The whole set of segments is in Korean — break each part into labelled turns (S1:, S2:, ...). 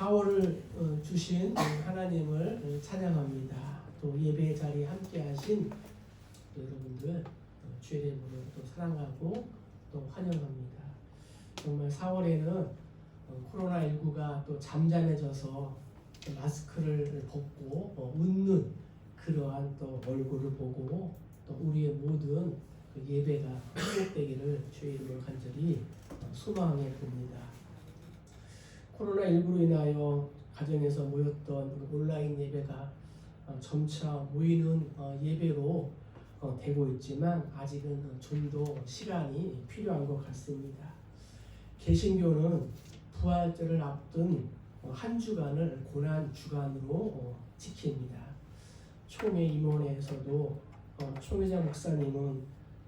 S1: 4월을 주신 하나님을 찬양합니다. 또 예배 자리에 함께하신 여러분들 주의 이름으로 또 사랑하고 또 환영합니다. 정말 4월에는 코로나19가 또 잠잠해져서 마스크를 벗고 웃는 그러한 또 얼굴을 보고 또 우리의 모든 그 예배가 회복되기를 주의 이름으로 간절히 소망해 봅니다. 코로나19로 인하여 가정에서 모였던 온라인 예배가 점차 모이는 예배로 되고 있지만 아직은 좀 더 시간이 필요한 것 같습니다. 개신교는 부활절을 앞둔 한 주간을 고난 주간으로 지킵니다. 총회 임원회에서도 총회장 목사님은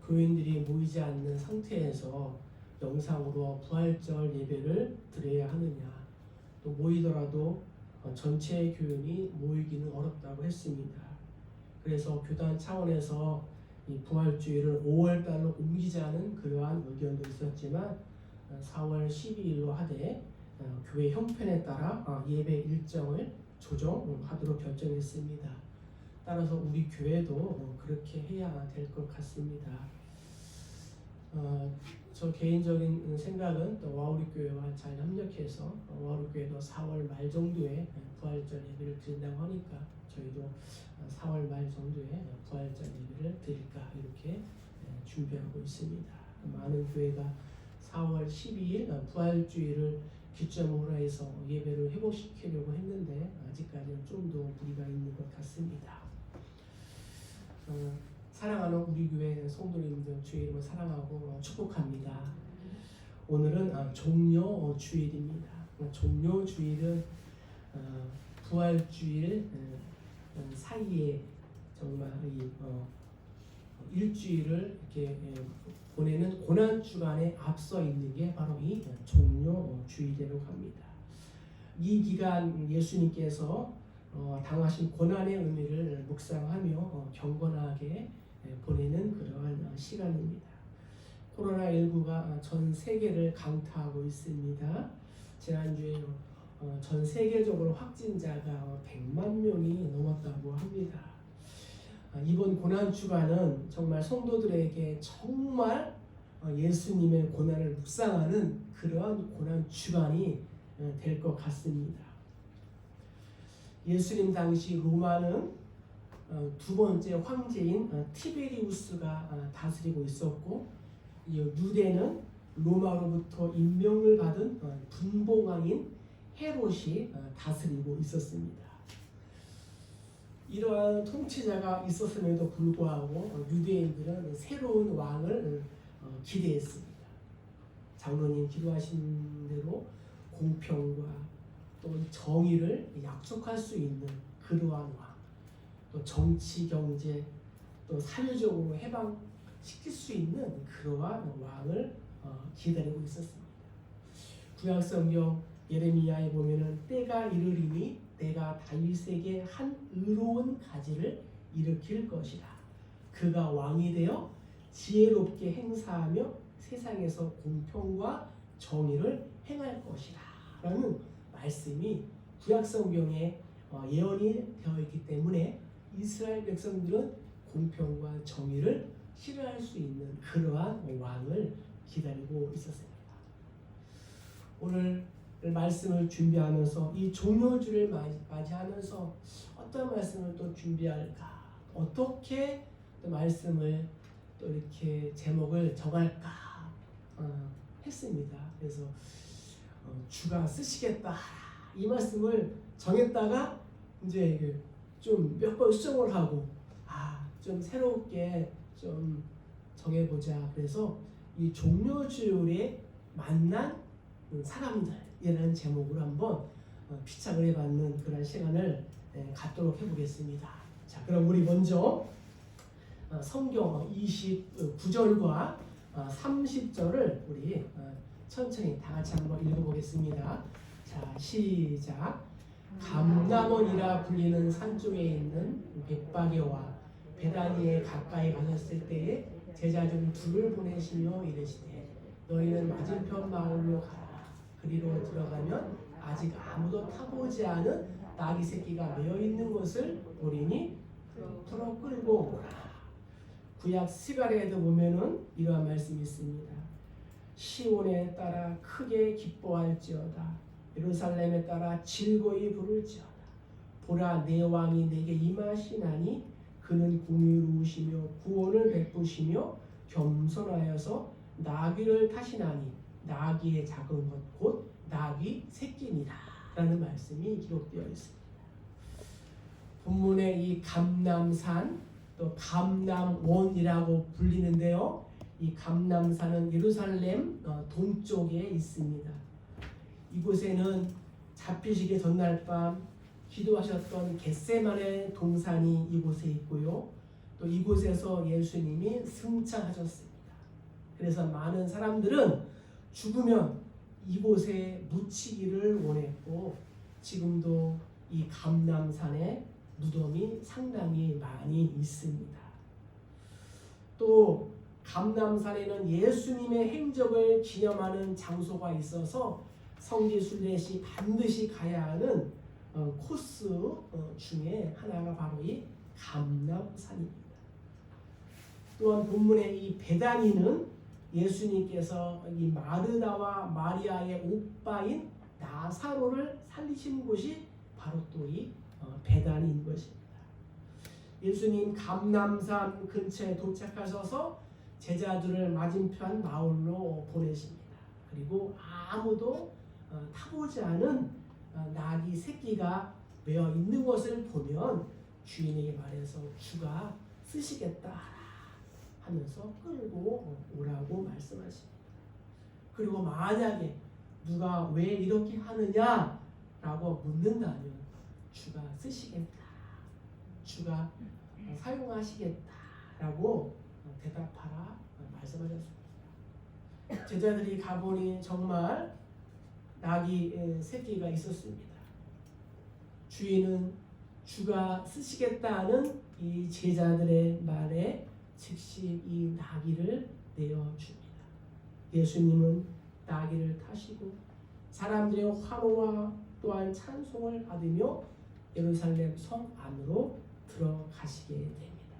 S1: 교인들이 모이지 않는 상태에서 영상으로 부활절 예배를 드려야 하느냐, 또 모이더라도 전체 교인이 모이기는 어렵다고 했습니다. 그래서 교단 차원에서 이 부활주일을 5월달로 옮기자는 그러한 의견도 있었지만 4월 12일로 하되 교회 형편에 따라 예배 일정을 조정하도록 결정했습니다. 따라서 우리 교회도 그렇게 해야 될 것 같습니다. 저 개인적인 생각은 또 와우리교회와 잘 협력해서 와우리교회도 4월 말 정도에 부활절 예배를 드린다고 하니까 저희도 4월 말 정도에 부활절 예배를 드릴까 이렇게 준비하고 있습니다. 많은 교회가 4월 12일 부활주일을 기점으로 해서 예배를 회복시키려고 했는데 아직까지는 좀 더 무리가 있는 것 같습니다. 사랑하는 우리 교회 성도님들 주의 이름을 사랑하고 축복합니다. 오늘은 종려 주일입니다. 종려 주일은 부활주일 사이에 정말 일주일을 이렇게 보내는 고난 주간에 앞서 있는 게 바로 이 종려 주일이라고 합니다. 이 기간 예수님께서 당하신 고난의 의미를 묵상하며 경건하게 보내는 그러한 시간입니다. 코로나19가 전 세계를 강타하고 있습니다. 지난주에 전 세계적으로 확진자가 100만 명이 넘었다고 합니다. 이번 고난 주간은 정말 성도들에게 정말 예수님의 고난을 묵상하는 그러한 고난 주간이 될 것 같습니다. 예수님 당시 로마는 두 번째 황제인 티베리우스가 다스리고 있었고, 유대는 로마로부터 임명을 받은 분봉왕인 헤롯이 다스리고 있었습니다. 이러한 통치자가 있었음에도 불구하고 유대인들은 새로운 왕을 기대했습니다. 장로님 기도하신 대로 공평과 또 정의를 약속할 수 있는 그러한 왕, 또 정치, 경제, 또 사회적으로 해방시킬 수 있는 그러한 왕을 기다리고 있었습니다. 구약성경 예레미야에 보면은 때가 이르리니 내가 다윗에게 한 의로운 가지를 일으킬 것이라. 그가 왕이 되어 지혜롭게 행사하며 세상에서 공평과 정의를 행할 것이라 라는 말씀이 구약성경에 예언이 되어 있기 때문에 이스라엘 백성들은 공평과 정의를 실현할 수 있는 그러한 왕을 기다리고 있었습니다. 오늘 말씀을 준비하면서 이 종료주를 맞이하면서 어떤 말씀을 또 준비할까, 어떻게 또 말씀을 또 이렇게 제목을 정할까 했습니다. 그래서 주가 쓰시겠다 이 말씀을 정했다가 이제 좀 몇 번 수정을 하고 좀 새롭게 좀 정해보자. 그래서 이 종료주일에 만난 사람들이라는 제목으로 한번 피착을 해봤는 그런 시간을 갖도록 해보겠습니다. 자, 그럼 우리 먼저 성경 29절과 30절을 우리 천천히 다 같이 한번 읽어보겠습니다. 자, 시작. 감람원이라 불리는 산 쪽에 있는 벳바게와 베다니에 가까이 가셨을 때에 제자 중 둘을 보내시며 이르시되 너희는 맞은편 마을로 가라. 그리로 들어가면 아직 아무도 아무도 타보지 않은 나귀 새끼가 매어 있는 것을 보리니 풀어 끌고 오라. 구약 스가랴에도 보면은 이러한 말씀이 있습니다. 시온에 따라 크게 기뻐할지어다. 예루살렘에 따라 즐거이 부를지어다. 보라, 내 왕이 내게 임하시나니 그는 공의로우시며 구원을 베푸시며 겸손하여서 나귀를 타시나니 나귀의 작은 것 곧 나귀 새끼니라 라는 말씀이 기록되어 있습니다. 본문의 이 감람산 또 감람원이라고 불리는데요. 이 감람산은 예루살렘 동쪽에 있습니다. 이곳에는 잡히시기 전날 밤 기도하셨던 겟세마네 동산이 이곳에 있고요. 또 이곳에서 예수님이 승천하셨습니다. 그래서 많은 사람들은 죽으면 이곳에 묻히기를 원했고 지금도 이 감람산에 무덤이 상당히 많이 있습니다. 또 감람산에는 예수님의 행적을 기념하는 장소가 있어서 성지순례 시 반드시 가야 하는 코스 중에 하나가 바로 이 감람산입니다. 또한 본문의 이 베다니는 예수님께서 이 마르다와 마리아의 오빠인 나사로를 살리신 곳이 바로 또 이 베다니인 것입니다. 예수님 감람산 근처에 도착하셔서 제자들을 맞은편 마을로 보내십니다. 그리고 아무도 타보지 않은 나귀 새끼가 매어 있는 것을 보면 주인에게 말해서 주가 쓰시겠다 하면서 끌고 오라고 말씀하십니다. 그리고 만약에 누가 왜 이렇게 하느냐라고 묻는다면 주가 쓰시겠다, 주가 사용하시겠다라고 대답하라 말씀하셨습니다. 제자들이 가보니 정말 나귀 새끼가 있었습니다. 주인은 주가 쓰시겠다는 이 제자들의 말에 즉시 이 나귀를 내어줍니다. 예수님은 나귀를 타시고 사람들의 환호와 또한 찬송을 받으며 예루살렘 성 안으로 들어가시게 됩니다.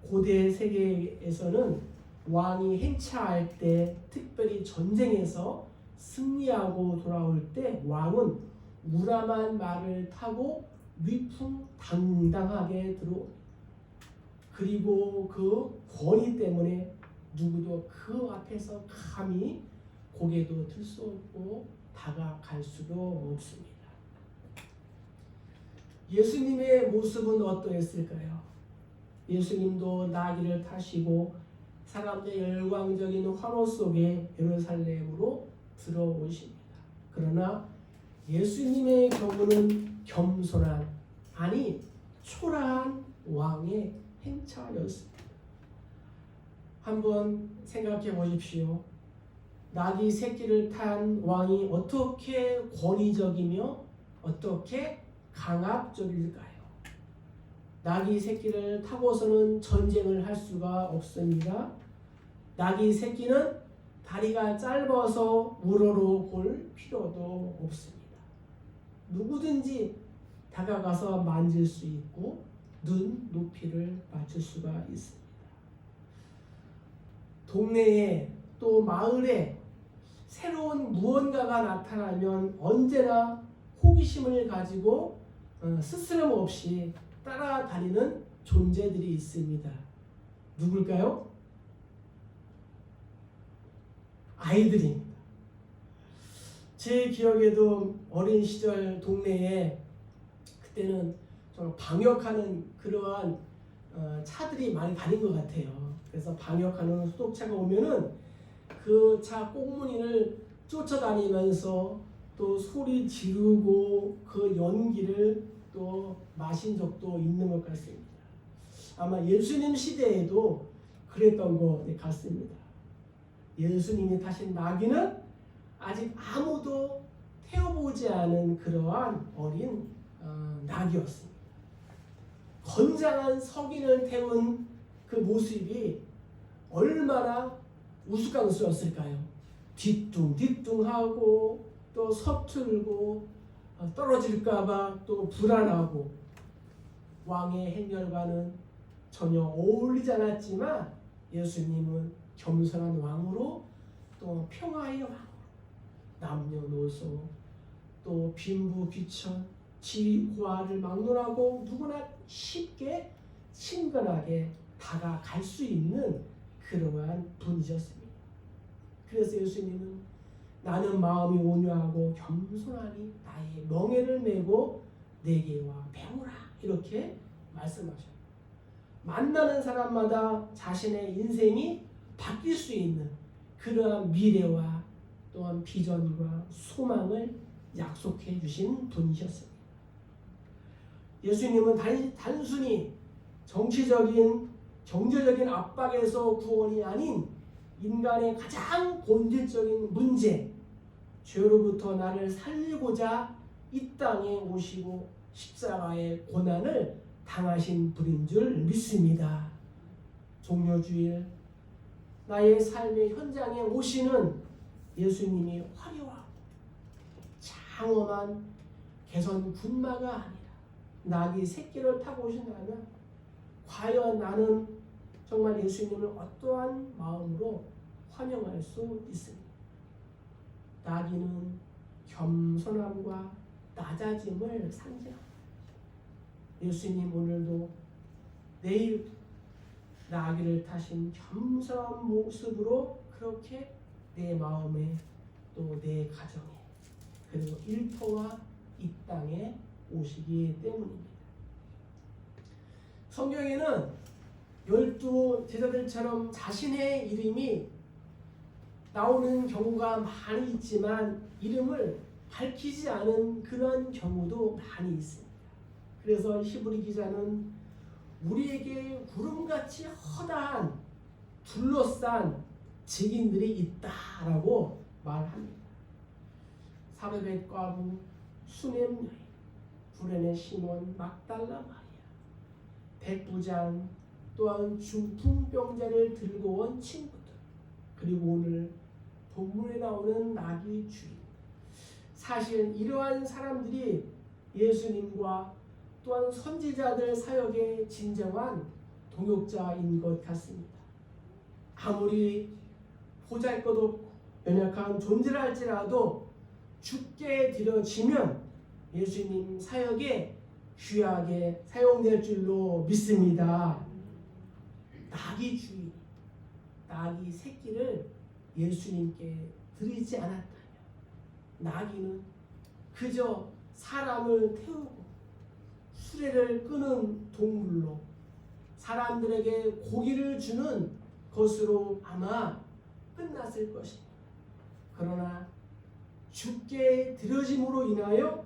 S1: 고대 세계에서는 왕이 행차할 때 특별히 전쟁에서 승리하고 돌아올 때 왕은 우람한 말을 타고 위풍당당하게 들어옵니다. 그리고 그 권위 때문에 누구도 그 앞에서 감히 고개도 들 수 없고 다가갈 수도 없습니다. 예수님의 모습은 어떠했을까요? 예수님도 나귀를 타시고 사람들의 열광적인 환호 속에 예루살렘으로 들어오십니다. 그러나 예수님의 경우는 겸손한, 아니 초라한 왕의 행차였습니다. 한번 생각해 보십시오. 나귀 새끼를 탄 왕이 어떻게 권위적이며 어떻게 강압적일까요? 나귀 새끼를 타고서는 전쟁을 할 수가 없습니다. 나귀 새끼는 다리가 짧아서 우러러볼 필요도 없습니다. 누구든지 다가가서 만질 수 있고 눈 높이를 맞출 수가 있습니다. 동네에 또 마을에 새로운 무언가가 나타나면 언제나 호기심을 가지고 스스럼 없이 따라다니는 존재들이 있습니다. 누굴까요? 아이들입니다. 제 기억에도 어린 시절 동네에 그때는 좀 방역하는 그러한 차들이 많이 다닌 것 같아요. 그래서 방역하는 소독차가 오면은 그 차 꽁무니를 쫓아다니면서 또 소리 지르고 그 연기를 또 마신 적도 있는 것 같습니다. 아마 예수님 시대에도 그랬던 것 같습니다. 예수님이 타신 나귀는 아직 아무도 태워보지 않은 그러한 어린 나귀였습니다. 건장한 석인을 태운 그 모습이 얼마나 우스꽝스러웠을까요? 뒤뚱뒤뚱하고 또 서툴고 떨어질까봐 또 불안하고 왕의 행렬과는 전혀 어울리지 않았지만 예수님은 겸손한 왕으로 또 평화의 왕으로 남녀노소 또 빈부귀천 지고하를 막론하고 누구나 쉽게 친근하게 다가갈 수 있는 그러한 분이셨습니다. 그래서 예수님은 나는 마음이 온유하고 겸손하니 나의 멍에를 메고 내게와 배우라 이렇게 말씀하셔요. 만나는 사람마다 자신의 인생이 바뀔 수 있는 그러한 미래와 또한 비전과 소망을 약속해 주신 분이셨습니다. 예수님은 단순히 정치적인 경제적인 압박에서 구원이 아닌 인간의 가장 본질적인 문제, 죄로부터 나를 살리고자 이 땅에 오시고 십자가의 고난을 당하신 분인 줄 믿습니다. 종료주일 나의 삶의 현장에 오시는 예수님이 화려하고 장엄한 개선 군마가 아니라 나귀 새끼를 타고 오신다면 과연 나는 정말 예수님을 어떠한 마음으로 환영할 수 있습니까? 나귀는 겸손함과 낮아짐을 상징합니다. 예수님 오늘도 내일 나귀를 타신 겸손한 모습으로 그렇게 내 마음에 또 내 가정에 그리고 일터와 이 땅에 오시기 때문입니다. 성경에는 12 제자들처럼 자신의 이름이 나오는 경우가 많이 있지만 이름을 밝히지 않은 그런 경우도 많이 있습니다. 그래서 히브리 기자는 우리에게 구름같이 허다한 둘러싼 증인들이 있다라고 말합니다. 사르밧 과부, 수넴 여인, 구레네 시몬, 막달라 마리아, 백부장, 또한 중풍병자를 들고 온 친구들, 그리고 오늘 본문에 나오는 나귀 주인. 사실 이러한 사람들이 예수님과 또한 선지자들 사역의 진정한 동역자인 것 같습니다. 아무리 보잘것없고 연약한 존재라 할지라도 죽게 드려지면 예수님 사역에 귀하게 사용될 줄로 믿습니다. 나귀 주인, 나귀 새끼를 예수님께 드리지 않았다면 나귀는 그저 사람을 태우고 수레를 끄는 동물로 사람들에게 고기를 주는 것으로 아마 끝났을 것입니다. 그러나 죽게 드려짐으로 인하여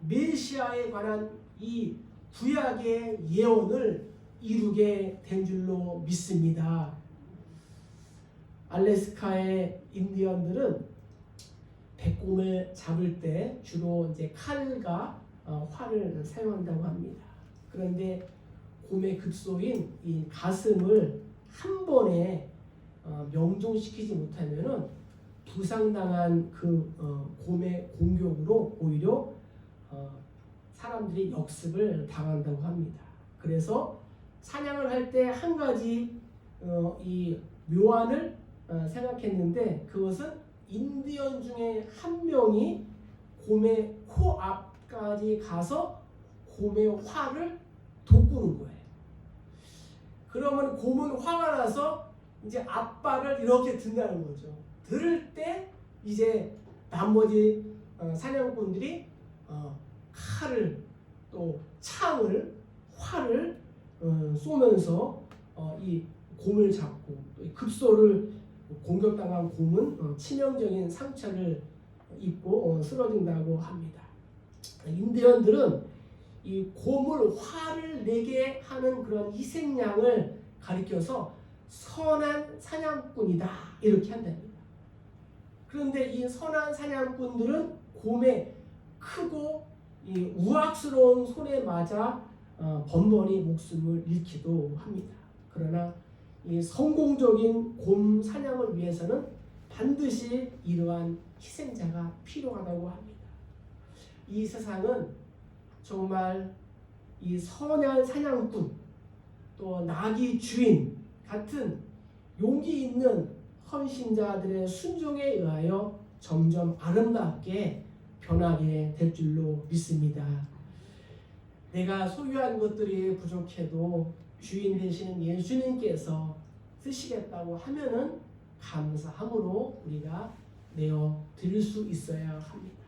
S1: 메시아에 관한 이 구약의 예언을 이루게 된 줄로 믿습니다. 알래스카의 인디언들은 백곰을 잡을 때 주로 이제 칼과 활을 사용한다고 합니다. 그런데 곰의 급소인 이 가슴을 한 번에 명종시키지 못하면은 부상당한 그 곰의 공격으로 오히려 사람들이 역습을 당한다고 합니다. 그래서 사냥을 할 때 한 가지 이 묘안을 생각했는데 그것은 인디언 중에 한 명이 곰의 코 앞까지 가서 곰의 활을 돋구는 거예요. 그러면 곰은 화가 나서 이제 앞발을 이렇게 든다는 거죠. 들을 때 이제 나머지 사냥꾼들이 칼을 또 창을 활을 쏘면서 이 곰을 잡고 또 급소를 공격당한 곰은 치명적인 상처를 입고 쓰러진다고 합니다. 인디언들은 이 곰을 화를 내게 하는 그런 희생양을 가리켜서 선한 사냥꾼이다 이렇게 한답니다. 그런데 이 선한 사냥꾼들은 곰의 크고 이 우악스러운 손에 맞아 번번이 목숨을 잃기도 합니다. 그러나 이 성공적인 곰 사냥을 위해서는 반드시 이러한 희생자가 필요하다고 합니다. 이 세상은 정말 이 선한 사냥꾼 또 나귀 주인 같은 용기 있는 헌신자들의 순종에 의하여 점점 아름답게 변하게 될 줄로 믿습니다. 내가 소유한 것들이 부족해도 주인 되시는 예수님께서 쓰시겠다고 하면은 감사함으로 우리가 내어 드릴 수 있어야 합니다.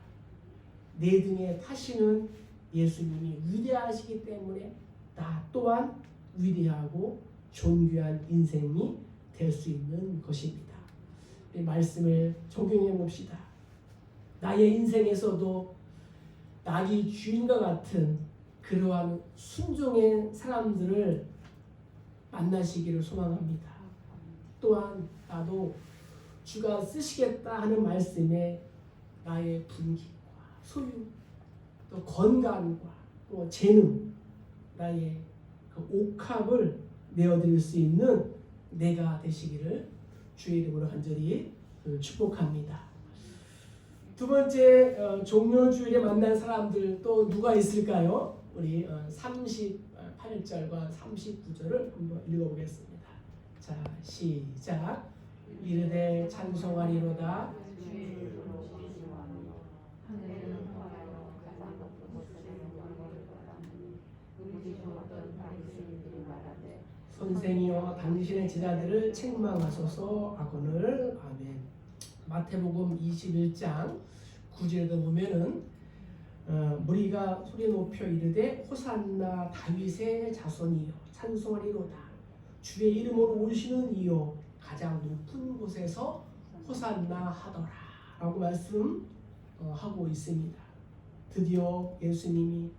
S1: 내 등에 타시는 예수님이 위대하시기 때문에 나 또한 위대하고 존귀한 인생이 될 수 있는 것입니다. 이 말씀을 적용해 봅시다. 나의 인생에서도 나귀 주인과 같은 그러한 순종의 사람들을 만나시기를 소망합니다. 또한 나도 주가 쓰시겠다 하는 말씀에 나의 분기과 소유 또 건강과 또 재능 나의 그 옥합을 내어드릴 수 있는 내가 되시기를 주의 이름으로 간절히 축복합니다. 두 번째 종료주일에 만난 사람들 또 누가 있을까요? 우리 38절과 39절을 한번 읽어보겠습니다. 자, 시작. 이르되 찬송하리로다. 선생이여 당신의 제자들을 책망하소서. 아거늘. 아멘. 마태복음 21장 9절에도 보면은 무리가 소리 높여 이르되 호산나 다윗의 자손이여 찬송하리로다. 주의 이름으로 오시는 이여 가장 높은 곳에서 호산나 하더라 라고 말씀하고 있습니다. 드디어 예수님이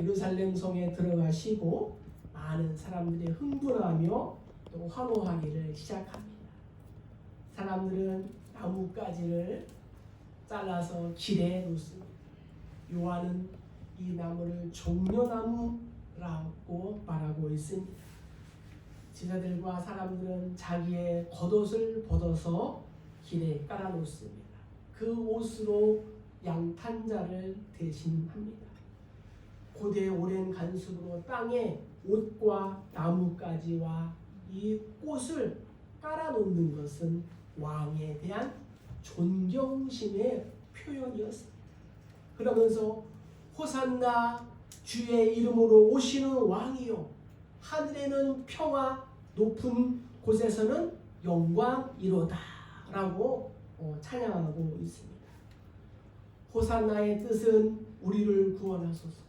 S1: 예루살렘 성에 들어가시고 많은 사람들이 흥분하며 또 환호하기를 시작합니다. 사람들은 나뭇가지를 잘라서 길에 놓습니다. 요한은 이 나무를 종려나무라고 말하고 있습니다. 제자들과 사람들은 자기의 겉옷을 벗어서 길에 깔아놓습니다. 그 옷으로 양탄자를 대신합니다. 고대 오랜 간습으로 땅에 옷과 나뭇가지와 이 꽃을 깔아놓는 것은 왕에 대한 존경심의 표현이었습니다. 그러면서 호산나 주의 이름으로 오시는 왕이요 하늘에는 평화 높은 곳에서는 영광이로다 라고 찬양하고 있습니다. 호산나의 뜻은 우리를 구원하소서.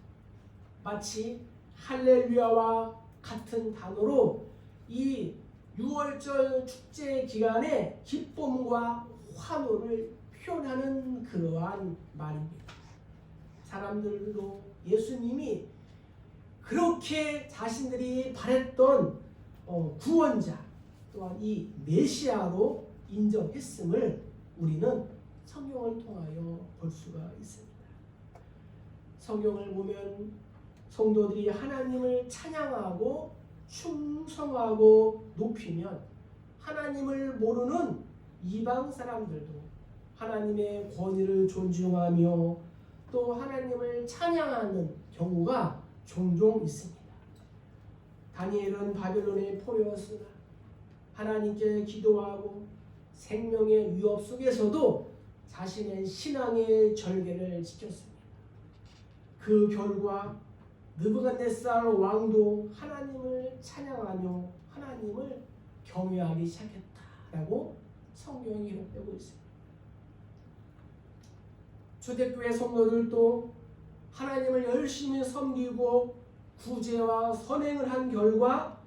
S1: 마치 할렐루야와 같은 단어로 이 6월절 축제 기간에 기쁨과 환호를 표현하는 그러한 말입니다. 사람들도 예수님이 그렇게 자신들이 바랬던 구원자 또한 이 메시아로 인정했음을 우리는 성경을 통하여 볼 수가 있습니다. 성경을 보면 성도들이 하나님을 찬양하고 충성하고 높이면 하나님을 모르는 이방 사람들도 하나님의 권위를 존중하며 또 하나님을 찬양하는 경우가 종종 있습니다. 다니엘은 바벨론에 포로였으나 하나님께 기도하고 생명의 위협 속에서도 자신의 신앙의 절개를 지켰습니다. 그 결과 느부갓네살 왕도 하나님을 찬양하며 하나님을 경외하기 시작했다라고 성경이 기록되고 있습니다. 초대교회 성도들도 하나님을 열심히 섬기고 구제와 선행을 한 결과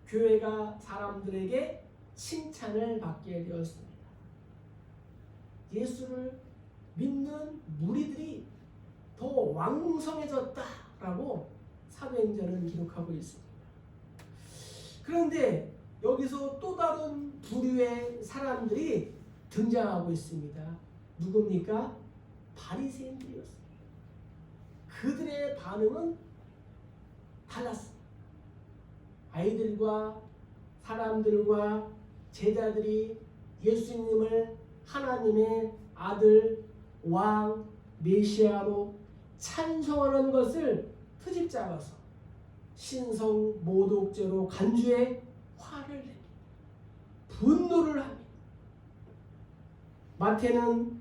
S1: 교회가 사람들에게 칭찬을 받게 되었습니다. 예수를 믿는 무리들이 더 왕성해졌다라고 사도행전은 기록하고 있습니다. 그런데 여기서 또 다른 부류의 사람들이 등장하고 있습니다. 누굽니까? 바리새인들이었습니다. 그들의 반응은 달랐습니다. 아이들과 사람들과 제자들이 예수님을 하나님의 아들, 왕, 메시아로 찬송하는 것을 트집 잡아서 신성 모독죄로 간주에 화를 냅니다. 분노를 합니다. 마태는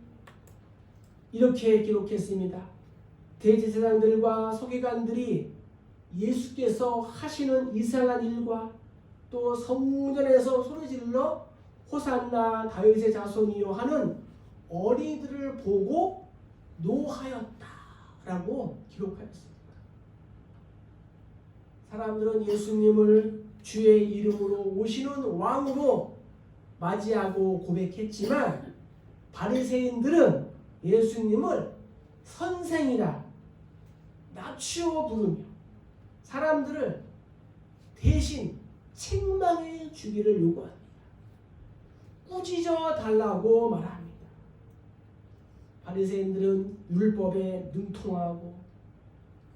S1: 이렇게 기록했습니다. 대제사장들과 서기관들이 예수께서 하시는 이상한 일과 또 성전에서 소리질러 호산나 다윗의 자손이요 하는 어린이들을 보고 노하였다라고 기록하였습니다. 사람들은 예수님을 주의 이름으로 오시는 왕으로 맞이하고 고백했지만 바리새인들은 예수님을 선생이라 낮추어 부르며 사람들을 대신 책망해 주기를 요구합니다. 꾸짖어 달라고 말합니다. 바리새인들은 율법에 능통하고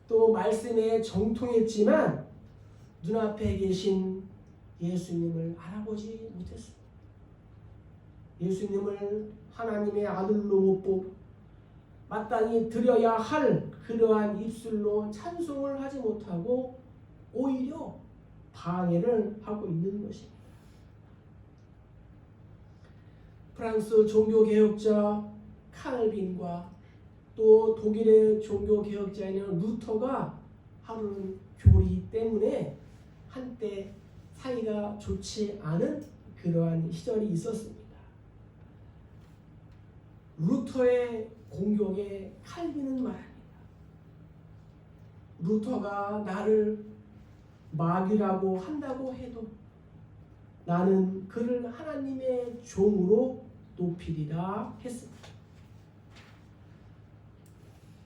S1: 또 말씀에 정통했지만 눈앞에 계신 예수님을 알아보지 못했습니다. 예수님을 하나님의 아들로 못 보고 마땅히 드려야 할 그러한 입술로 찬송을 하지 못하고 오히려 방해를 하고 있는 것입니다. 프랑스 종교개혁자 칼빈과 또 독일의 종교개혁자인 루터가 하루는 교리 때문에 한때 사이가 좋지 않은 그러한 시절이 있었습니다. 루터의 공격에 칼빈은 말합니다. 루터가 나를 마귀라고 한다고 해도 나는 그를 하나님의 종으로 높이리라 했습니다.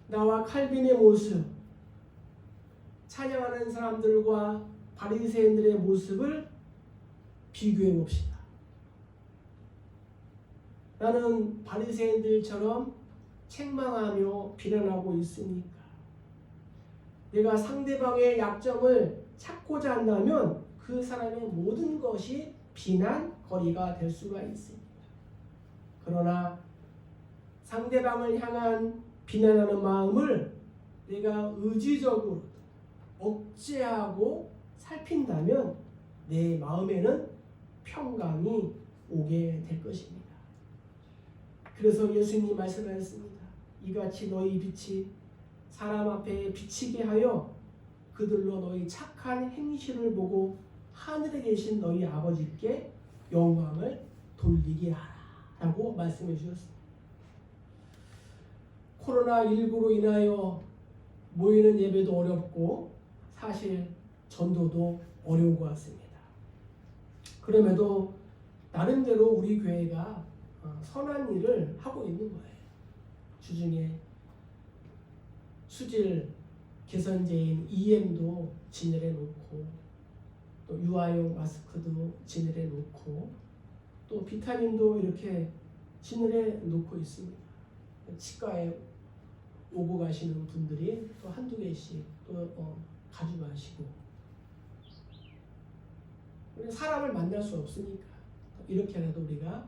S1: 나와 칼빈의 모습, 찬양하는 사람들과 바리새인들의 모습을 비교해 봅시다. 나는 바리새인들처럼 책망하며 비난하고 있으니까 내가 상대방의 약점을 찾고자 한다면 그 사람의 모든 것이 비난거리가 될 수가 있습니다. 그러나 상대방을 향한 비난하는 마음을 내가 의지적으로 억제하고 살핀다면 내 마음에는 평강이 오게 될 것입니다. 그래서 예수님이 말씀하셨습니다. 이같이 너희 빛이 사람 앞에 비치게 하여 그들로 너희 착한 행실을 보고 하늘에 계신 너희 아버지께 영광을 돌리게 하라 라고 말씀해 주셨습니다. 코로나19로 인하여 모이는 예배도 어렵고 사실 전도도 어려운 것 같습니다. 그럼에도 나름대로 우리 교회가 선한 일을 하고 있는 거예요. 주중에 수질 개선제인 EM도 진열해 놓고 또 유아용 마스크도 진열해 놓고 또 비타민도 이렇게 진열해 놓고 있습니다. 치과에 오고 가시는 분들이 또 한두 개씩 또 가져가시고 사람을 만날 수 없으니까 이렇게라도 우리가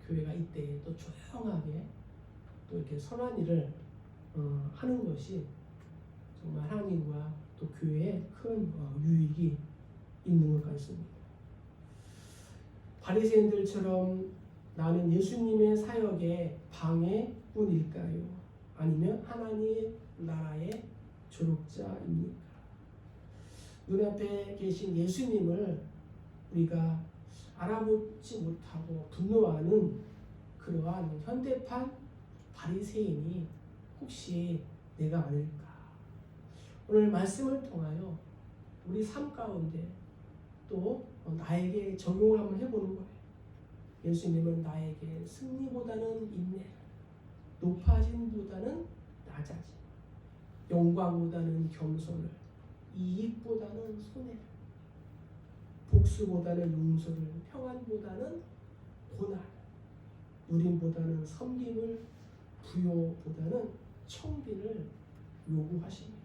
S1: 교회가 이때 또 조용하게 또 이렇게 선한 일을 하는 것이 정말 하나님과 또 교회에 큰 유익이 있는 것 같습니다. 바리새인들처럼 나는 예수님의 사역의 방해꾼일까요? 아니면 하나님 나라의 조력자입니까? 눈앞에 계신 예수님을 우리가 알아보지 못하고 분노하는 그러한 현대판 바리새인이 혹시 내가 아닐까? 오늘 말씀을 통하여 우리 삶 가운데 또 나에게 적용을 한번 해보는 거예요. 예수님은 나에게 승리보다는 인내, 높아짐보다는 낮아짐, 영광보다는 겸손을, 이익보다는 손해를, 복수보다는 용서를, 평안보다는 고난을, 누림보다는 섬김을, 부요보다는 청비를 요구하십니다.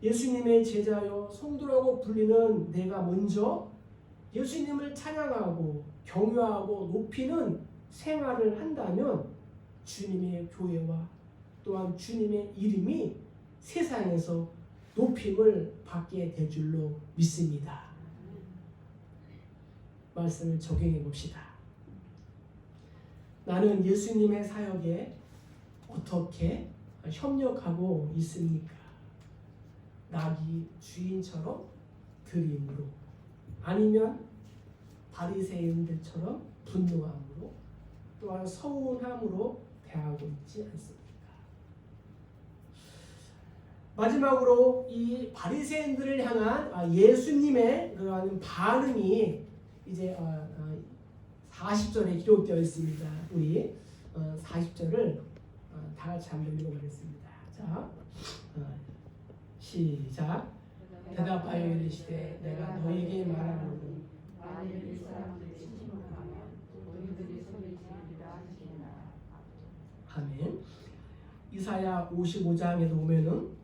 S1: 예수님의 제자여 성도라고 불리는 내가 먼저 예수님을 찬양하고 경외하고 높이는 생활을 한다면 주님의 교회와 또한 주님의 이름이 세상에서 높임을 받게 될 줄로 믿습니다. 말씀을 적용해 봅시다. 나는 예수님의 사역에 어떻게 협력하고 있습니까? 낙이 주인처럼 드림으로, 아니면 바리새인들처럼 분노함으로, 또한 서운함으로 대하고 있지 않습니까? 마지막으로 이 바리새인들을 향한 예수님의 그러한 반응이 이제 40절에 기록되어 있습니다. 우리 40절을 다 같이 한번 읽어보겠습니다. 자, 시작. 대답하여 이르시되 내가 너희에게 말하노니 만일 이 사람들이 침묵하면 너희들이 소리 지르리라 하시니라. 아멘. 이사야 55장에도 보면은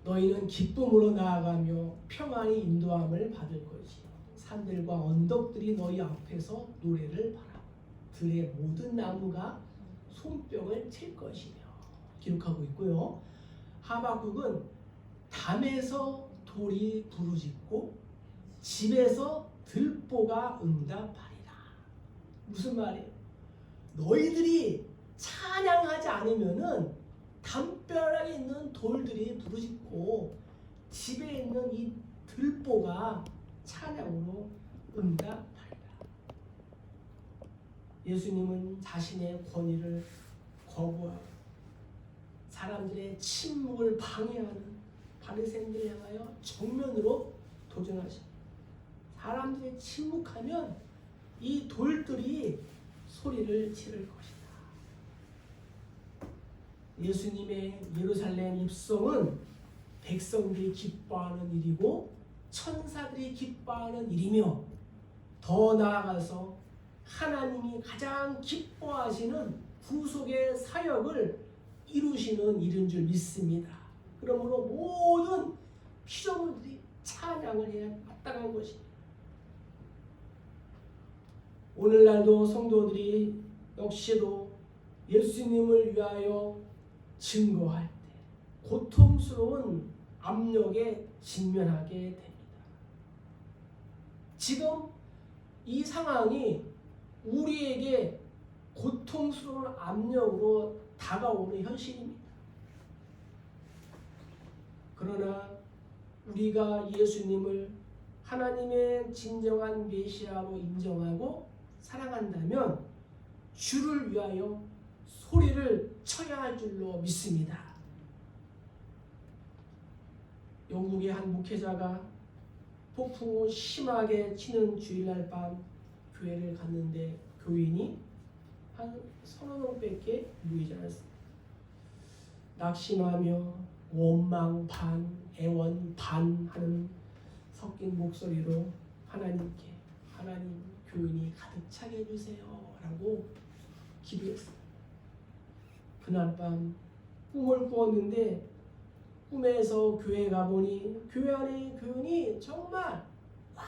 S1: 너희는 기쁨으로 나아가며 평안히 인도함을 받을 것이요 산들과 언덕들이 너희 앞에서 노래를 바라고 들의 모든 나무가 손뼉을 칠 것이며 기록하고 있고요. 하박국은 담에서 돌이 부르짖고 집에서 들보가 응답하리라. 무슨 말이에요? 너희들이 찬양하지 않으면은 담벼락에 있는 돌들이 부르짖고 집에 있는 이 들보가 찬양으로 응답하리라. 예수님은 자신의 권위를 거부하고 사람들의 침묵을 방해하는 바리새인들을 향하여 정면으로 도전하십니다. 사람들이 침묵하면 이 돌들이 소리를 지를 것이다. 예수님의 예루살렘 입성은 백성들이 기뻐하는 일이고 천사들이 기뻐하는 일이며 더 나아가서 하나님이 가장 기뻐하시는 구속의 사역을 이루시는 일인 줄 믿습니다. 그러므로 모든 피조물들이 찬양을 해야 마땅한 것입니다. 오늘날도 성도들이 역시도 예수님을 위하여 증거할 때 고통스러운 압력에 직면하게 됩니다. 지금 이 상황이 우리에게 고통스러운 압력으로 다가오는 현실입니다. 그러나 우리가 예수님을 하나님의 진정한 메시아로 인정하고 사랑한다면 주를 위하여 소리를 쳐야 할 줄로 믿습니다. 영국의 한 목회자가 폭풍우 심하게 치는 주일날 밤 교회를 갔는데 교인이 한 30명밖에 모이지 않았습니다. 낙심하며 원망 반, 애원 반 하는 섞인 목소리로 하나님께 하나님 교인이 가득 차게 해주세요 라고 기도했어요. 그날 밤 꿈을 꾸었는데 꿈에서 교회에 가보니 교회 안에 교인이 정말 꽉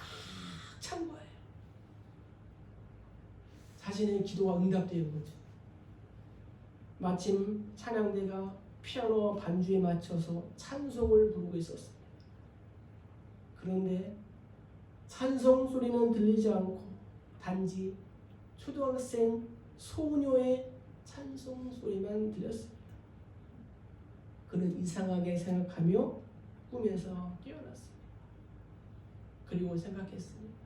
S1: 찬 거예요. 자신의 기도가 응답되는 거죠. 마침 찬양대가 피아노 반주에 맞춰서 찬송을 부르고 있었습니다. 그런데 찬송 소리는 들리지 않고 단지 초등학생 소녀의 찬송 소리만 들렸습니다. 그는 이상하게 생각하며 꿈에서 깨어났습니다. 그리고 생각했습니다.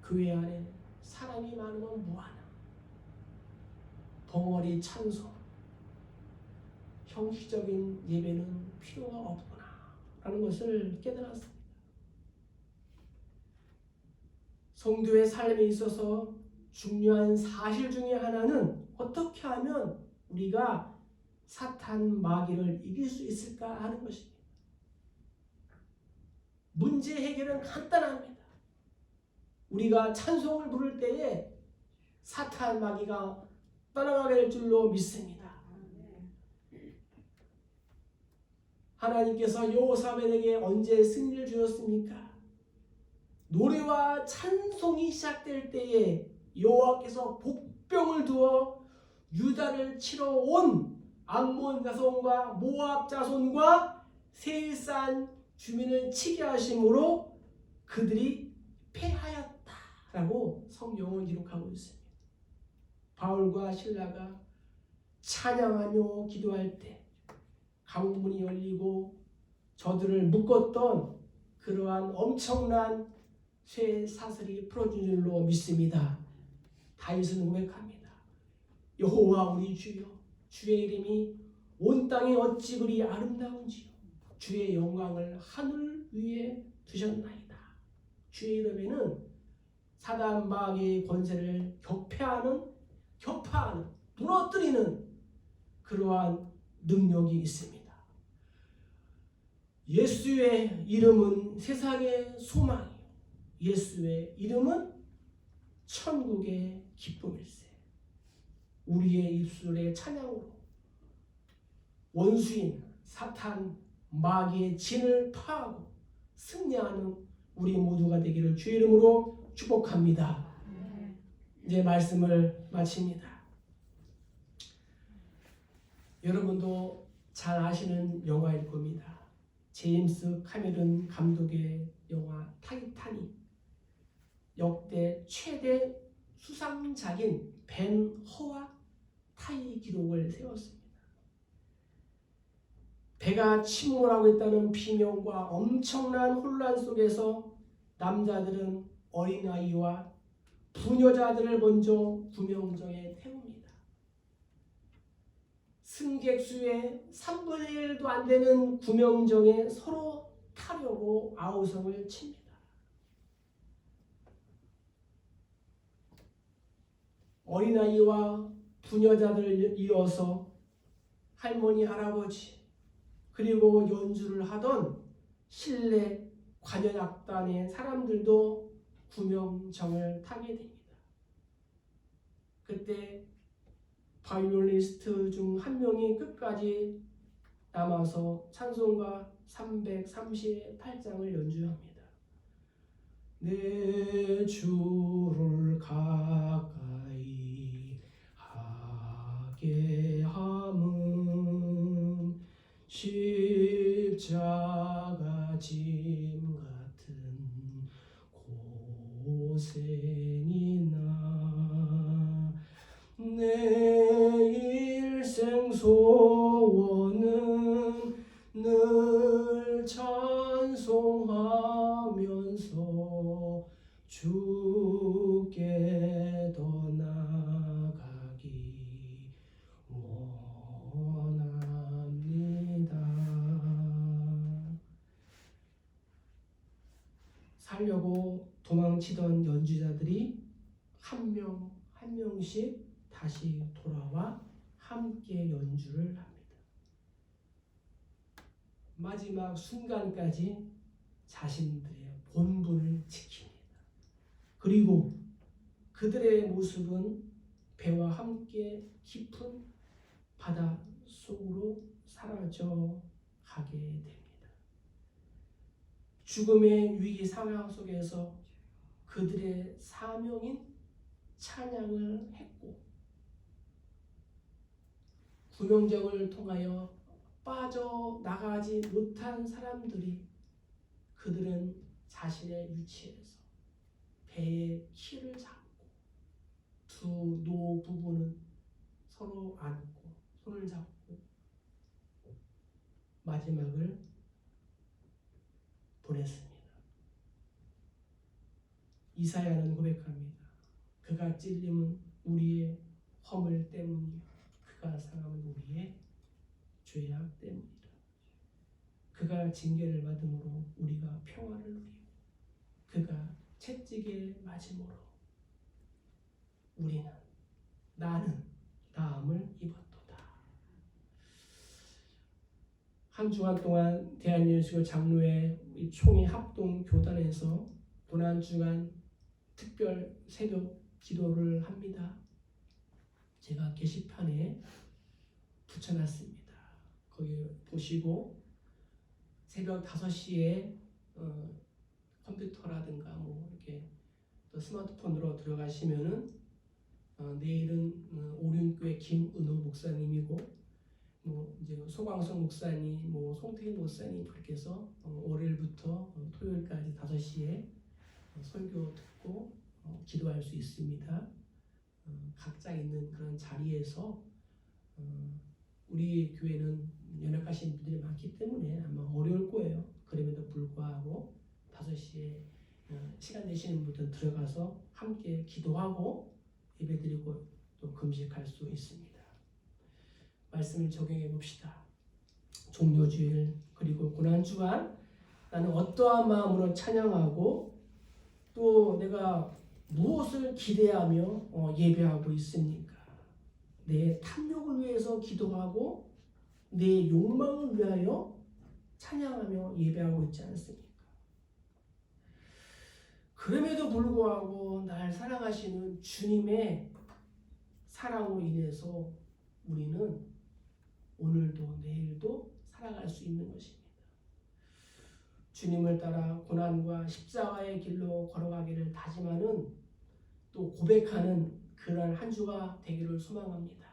S1: 교회 안에 사람이 많으면 뭐하나? 벙어리 찬송, 형식적인 예배는 필요가 없구나 라는 것을 깨달았습니다. 성도의 삶에 있어서 중요한 사실 중에 하나는 어떻게 하면 우리가 사탄 마귀를 이길 수 있을까 하는 것입니다. 문제 해결은 간단합니다. 우리가 찬송을 부를 때에 사탄 마귀가 떠나가게 될 줄로 믿습니다. 하나님께서 여호사밧에게 언제 승리를 주셨습니까? 노래와 찬송이 시작될 때에 여호와께서 복병을 두어 유다를 치러 온 암몬 자손과 모압 자손과 세일산 주민을 치게 하심으로 그들이 패하였다라고 성경은 기록하고 있습니다. 바울과 실라가 찬양하며 기도할 때 감문이 열리고 저들을 묶었던 그러한 엄청난 쇠 사슬이 풀어진 줄로 믿습니다. 다윗은 고백합니다. 여호와 우리 주여, 주의 이름이 온 땅에 어찌 그리 아름다운지요. 주의 영광을 하늘 위에 두셨나이다. 주의 이름에는 사단 마귀의 권세를 격파하는, 무너뜨리는 그러한 능력이 있습니다. 예수의 이름은 세상의 소망이요, 예수의 이름은 천국의 기쁨일세. 우리의 입술의 찬양으로 원수인 사탄 마귀의 진을 파하고 승리하는 우리 모두가 되기를 주의 이름으로 축복합니다. 이제 말씀을 마칩니다. 여러분도 잘 아시는 영화일 겁니다. 제임스 카메론 감독의 영화 타이타닉, 역대 최대 수상작인 벤 허와 타이 기록을 세웠습니다. 배가 침몰하고 있다는 비명과 엄청난 혼란 속에서 남자들은 어린아이와 부녀자들을 먼저 구명정에 태웁니다. 승객 수의 3분의 1도 안 되는 구명정에 서로 타려고 아우성을 칩니다. 어린아이와 부녀자들을 이어서 할머니, 할아버지, 그리고 연주를 하던 실내 관현악단의 사람들도 구명정을 타게 됩니다. 그때 바이올리니스트 중 한 명이 끝까지 남아서 찬송가 338장을 연주합니다. 내 주를 가까이 하게 함은 십자가 짐 같은 고생이나 내 일생 소원은 늘 찬송하면서 주께 더 나아가기 원합니다. 살려고 도망치던 연주자들이 한 명 한 명씩 다시 돌아와 함께 연주를 합니다. 마지막 순간까지 자신들의 본분을 지킵니다. 그리고 그들의 모습은 배와 함께 깊은 바다 속으로 사라져 가게 됩니다. 죽음의 위기 상황 속에서 그들의 사명인 찬양을 했고, 구명정을 통하여 빠져나가지 못한 사람들이, 그들은 자신의 위치에서 배의 키를 잡고 두 노 부부는 서로 안고 손을 잡고 마지막을 보냈습니다. 이사야는 고백합니다. 그가 찔림은 우리의 허물 때문이요, 그가 상함은 우리의 죄악 때문이라. 그가 징계를 받음으로 우리가 평화를 누리고 그가 채찍에 맞음으로 나는 나음을 입었도다. 한 주간 동안 대한예수교 장로회 총회 합동 교단에서 고난주간 특별 새벽 기도를 합니다. 제가 게시판에 붙여놨습니다. 거기 보시고 새벽 5시에 컴퓨터라든가 뭐 이렇게 또 스마트폰으로 들어가시면은 내일은 오륜교회 김은호 목사님이고 이제 소광성 목사님, 송태희 목사님 그렇게 해서 월요일부터 토요일까지 5시에 설교 듣고 기도할 수 있습니다. 각자 있는 그런 자리에서 우리 교회는 연약하신 분들이 많기 때문에 아마 어려울 거예요. 그럼에도 불구하고 5시에 시간 되시는 분들 들어가서 함께 기도하고 예배드리고 또 금식할 수 있습니다. 말씀을 적용해 봅시다. 종료주일 그리고 고난주간 나는 어떠한 마음으로 찬양하고 또 내가 무엇을 기대하며 예배하고 있습니까? 내 탐욕을 위해서 기도하고 내 욕망을 위하여 찬양하며 예배하고 있지 않습니까? 그럼에도 불구하고 날 사랑하시는 주님의 사랑으로 인해서 우리는 오늘도 내일도 살아갈 수 있는 것입니다. 주님을 따라 고난과 십자가의 길로 걸어가기를 다짐하는 또 고백하는 그러한 한 주가 되기를 소망합니다.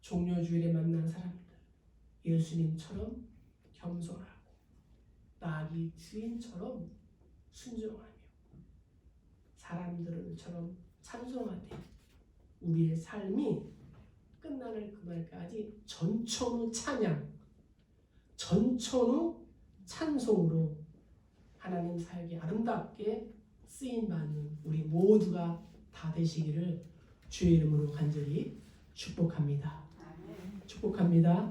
S1: 종료주일에 만난 사람들 예수님처럼 겸손하고 나귀 주인처럼 순종하며 사람들처럼 찬송하되 우리의 삶이 끝나는 그날까지 전천후 찬양, 전천후 찬송으로 하나님 사역에 아름답게 쓰임받는 우리 모두가 다 되시기를 주의 이름으로 간절히 축복합니다. 축복합니다.